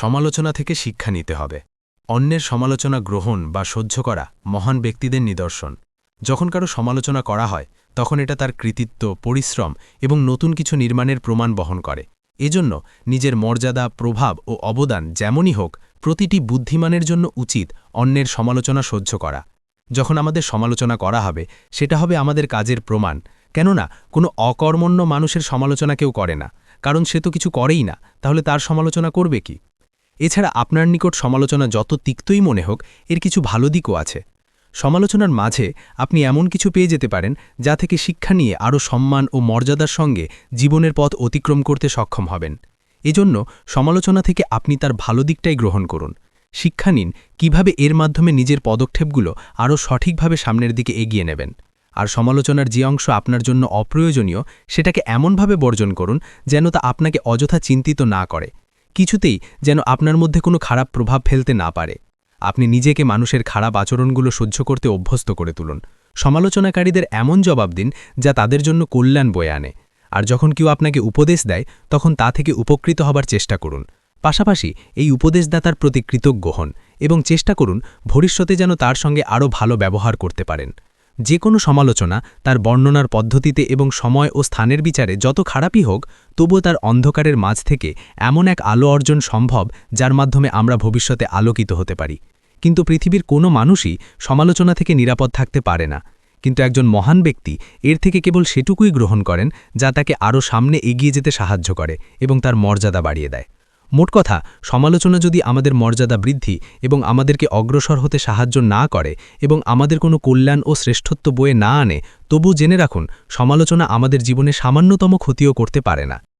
সমালোচনা থেকে শিক্ষা নিতে হবে। অন্যের সমালোচনা গ্রহণ বা সহ্য করা মহান ব্যক্তিদের নিদর্শন। যখন কারো সমালোচনা করা হয় তখন এটা তার কৃতিত্ব, পরিশ্রম এবং নতুন কিছু নির্মাণের প্রমাণ বহন করে। এজন্য নিজের মর্যাদা, প্রভাব ও অবদান যেমনই হোক, প্রতিটি বুদ্ধিমানের জন্য উচিত অন্যের সমালোচনা সহ্য করা। যখন আমাদের সমালোচনা করা হবে, সেটা হবে আমাদের কাজের প্রমাণ। কেননা কোনো অকর্মণ্য মানুষের সমালোচনা কেউ করে না, কারণ সে তো কিছু করেই না, তাহলে তার সমালোচনা করবে কি? এছাড়া আপনার নিকট সমালোচনা যত তিক্তই মনে হোক, এর কিছু ভালো দিকও আছে। সমালোচনার মাঝে আপনি এমন কিছু পেয়ে যেতে পারেন যা থেকে শিক্ষা নিয়ে আরও সম্মান ও মর্যাদার সঙ্গে জীবনের পথ অতিক্রম করতে সক্ষম হবেন। এজন্য সমালোচনা থেকে আপনি তার ভালো দিকটাই গ্রহণ করুন। শিক্ষা নিন কিভাবে এর মাধ্যমে নিজের পদক্ষেপগুলো আরও সঠিকভাবে সামনের দিকে এগিয়ে নেবেন। আর সমালোচনার যে অংশ আপনার জন্য অপ্রয়োজনীয়, সেটাকে এমনভাবে বর্জন করুন যেন তা আপনাকে অযথা চিন্তিত না করে, কিছুতেই যেন আপনার মধ্যে কোনো খারাপ প্রভাব ফেলতে না পারে। আপনি নিজেকে মানুষের খারাপ আচরণগুলো সহ্য করতে অভ্যস্ত করে তুলুন। সমালোচনাকারীদের এমন জবাব দিন যা তাদের জন্য কল্যাণ বয়ে আনে। আর যখন কেউ আপনাকে উপদেশ দেয়, তখন তা থেকে উপকৃত হবার চেষ্টা করুন। পাশাপাশি এই উপদেশদাতার প্রতি কৃতজ্ঞ হন এবং চেষ্টা করুন ভবিষ্যতে যেন তার সঙ্গে আরও ভালো ব্যবহার করতে পারেন। যে কোনো সমালোচনা তার বর্ণনার পদ্ধতিতে এবং সময় ও স্থানের বিচারে যত খারাপই হোক, তবুও তার অন্ধকারের মাঝ থেকে এমন এক আলো অর্জন সম্ভব যার মাধ্যমে আমরা ভবিষ্যতে আলোকিত হতে পারি। কিন্তু পৃথিবীর কোনো মানুষই সমালোচনা থেকে নিরাপদ থাকতে পারে না। কিন্তু একজন মহান ব্যক্তি এর থেকে কেবল সেটুকুই গ্রহণ করেন যা তাকে আরও সামনে এগিয়ে যেতে সাহায্য করে এবং তার মর্যাদা বাড়িয়ে দেয়। মোট কথা, সমালোচনা যদি আমাদের মর্যাদা বৃদ্ধি এবং আমাদেরকে অগ্রসর হতে সাহায্য না করে এবং আমাদের কোনো কল্যাণ ও শ্রেষ্ঠত্ব বয়ে না আনে, তবু জেনে রাখুন সমালোচনা আমাদের জীবনে সামান্যতম ক্ষতিও করতে পারে না।